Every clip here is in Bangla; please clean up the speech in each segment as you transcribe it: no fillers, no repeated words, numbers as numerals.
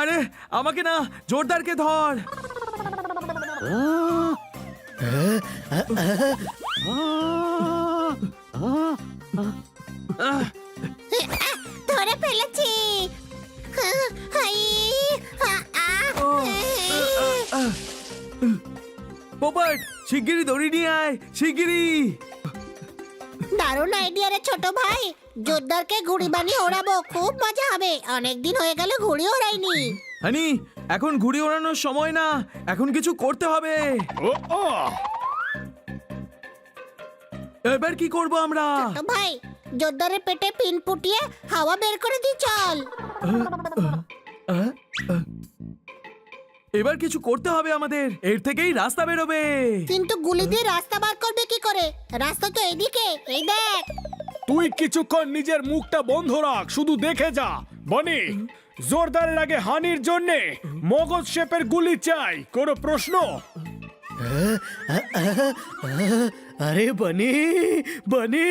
আরে আমাকে না, জোরদারকে ধর। ধরে ফেলেছি। হাই, পোপট, শিগগিরই দড়ি নিয়ে আয়, শিগগিরই। দারুণ আইডিয়া রে ছোট ভাই। জোরদারকে ঘুড়ি বানিয়ে ওড়াবো, খুব মজা হবে। অনেকদিন হয়ে গেল ঘুড়ি ওড়াইনি। হানি, এখন ঘুড়ি ওড়ানোর সময় না, এখন কিছু করতে হবে। ও ও এবার কি করব আমরা? ছোট ভাই, জোরদারের পেটে পিন পুটিয়ে হাওয়া বের করে দি চল। এবার কিছু করতে হবে আমাদের, এর থেকেই রাস্তা বেরোবে। কিন্তু গুলি দিয়ে রাস্তা বার করবে কি করে? রাস্তা তো এদিকে, এই দেখ। তুই কিছুক্ষণ নিজের মুখটা বন্ধ রাখ, শুধু দেখে যা। বনি, জোরদারের আগে হানির জন্যে মগজ শেপের গুলি চাই, কোনো প্রশ্ন? আরে বনি, বনি,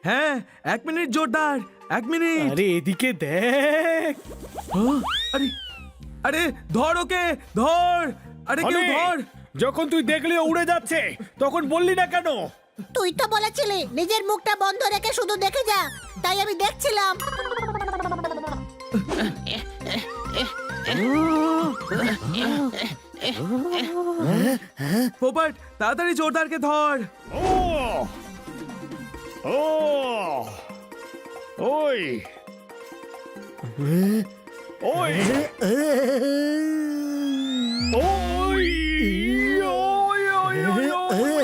হ্যাঁ, 1 মিনিট জোরদার, 1 মিনিট। আরে এদিকে দেখ। আরে আরে ধর ওকে, ধর। আরে কেউ হানি, ধর। যখন তুই দেখলি ও উড়ে যাচ্ছে তখন বললি না কেন? তুই তো বলেছিলি নিজের মুখটা বন্ধ রেখে শুধু দেখে যা, তাই আমি দেখছিলাম। পোপট, তাড়াতাড়ি জোরদারকে ধর। ও ও ওই ওই ওই ওই ওই ওই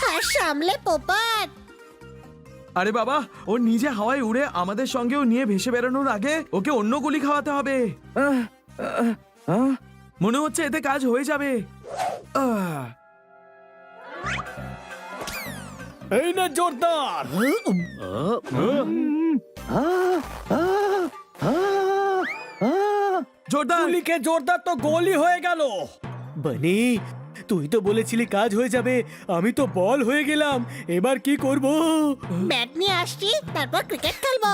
হাত সামলে পোপট। আরে বাবা, ও নিজে হাওয়ায় উড়ে আমাদের সঙ্গেও নিয়ে ভেসে বেরোনোর আগে ওকে অন্য গুলি খাওয়াতে হবে। মনে হচ্ছে এতে কাজ হয়ে যাবে। এই না জোরদার। জোরদার, গুলিকে জোরদার তো গোলই হয়ে গেল। বনি, তুই তো বলেছিলি কাজ হয়ে যাবে, আমি তো বল হয়ে গেলাম। এবার কি করব? ব্যাট নিয়ে আসছি, তারপর ক্রিকেট খেলবো।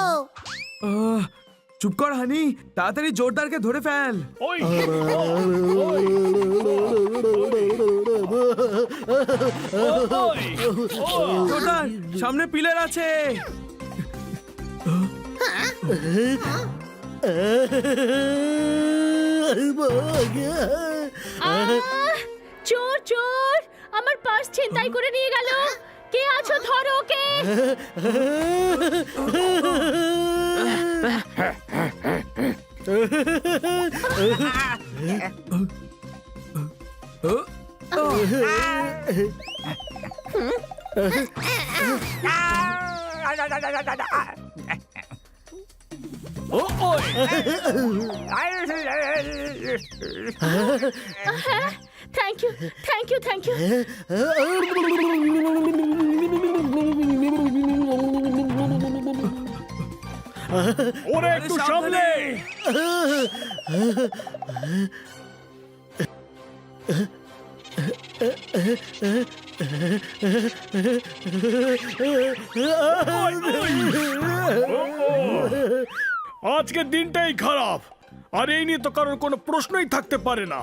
চুপ কর হানি, তাড়াতাড়ি জোরদারকে ধরে ফেল। ওই জোরদার, সামনে পিলার আছে। চোর চোর, আমার পার্স ছিনতাই করে নিয়ে গেল। কে আছো, ধরো ওকে। Thank you, thank you, thank you. ওরে একটু সামনে। আজকের দিনটাই খারাপ, আর এই নিয়ে তো কারোর কোনো প্রশ্নই থাকতে পারে না।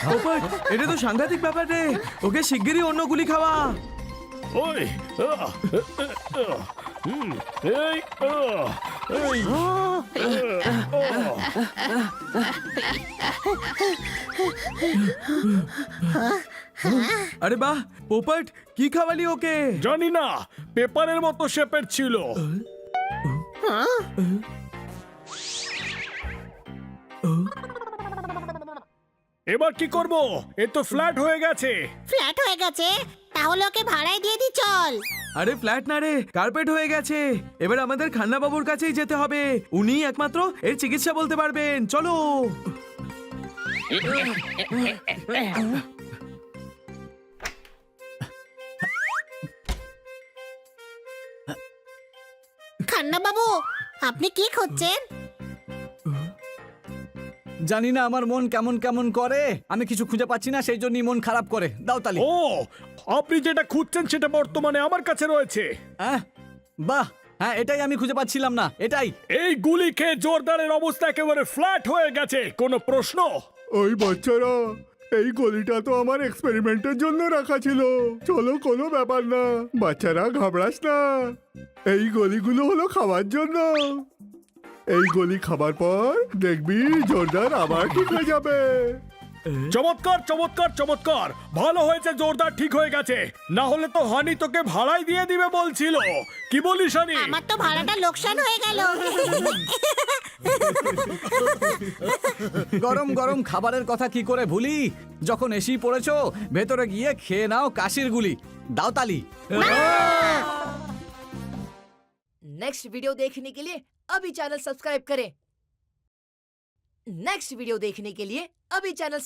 পোপট, এটা তো সাংঘাতিক ব্যাপার রে। ওকে শিগগিরই অন্য গুলি খাওয়া। ওই এই এই আরে বাহ, পোপট, কি খাওয়ালি ওকে? জানি না, পেপারের মতো শেপের ছিল। এবার কি করব? এ তো ফ্ল্যাট হয়ে গেছে। ফ্ল্যাট হয়ে গেছে, তাহলে ওকে ভাড়ায় দিয়ে দি চল। আরে ফ্ল্যাট না রে, কার্পেট হয়ে গেছে। এবার আমাদের খান্না বাবুর কাছেই যেতে হবে, উনি একমাত্র এর চিকিৎসা বলতে পারবেন। চলো। খান্না বাবু, আপনি কি খুঁজছেন? জানি না আমার মন কেমন কেমন করে, আমি কিছু খুঁজে পাচ্ছি না, সেই জন্যই মন খারাপ করে। দাও তালি। ও, আপনি যেটা খুঁজছেন সেটা বর্তমানে আমার কাছে রয়েছে। হ্যাঁ, বাহ, হ্যাঁ এটাই আমি খুঁজে পাচ্ছিলাম না, এটাই। এই গুলি খেয়ে জোরদারের অবস্থা একেবারে ফ্ল্যাট হয়ে গেছে। কোনো প্রশ্ন? ওই বাচ্চারা, এই গলিটা তো আমার এক্সপেরিমেন্টের জন্য রাখা ছিল। চলো, কোনো ব্যাপার না, বাচ্চারা ঘাবড়াস না। এই গলিগুলো হলো খাওয়ার জন্য। এই গলি খাবার পর দেখবি জোরদার আবার ঠিক হয়ে যাবে। চমৎকার চমৎকার চমৎকার, ভালো হয়েছে জোরদার ঠিক হয়ে গেছে। না হলে তো হানি তোকে ভাড়াই দিয়ে দিবে বলছিল। কি বলিস হানি? আমার তো ভাড়াটা লোকসান হয়ে গেল। গরম গরম খাবারের কথা কি করে ভুলি? যখন এসি পড়েছো, ভেতরে গিয়ে খেয়ে নাও কাশির গুলি। দাও তালি। नेक्स्ट वीडियो देखने के लिए अभी चैनल सब्सक्राइब करें। नेक्स्ट वीडियो देखने के लिए अभी चैनल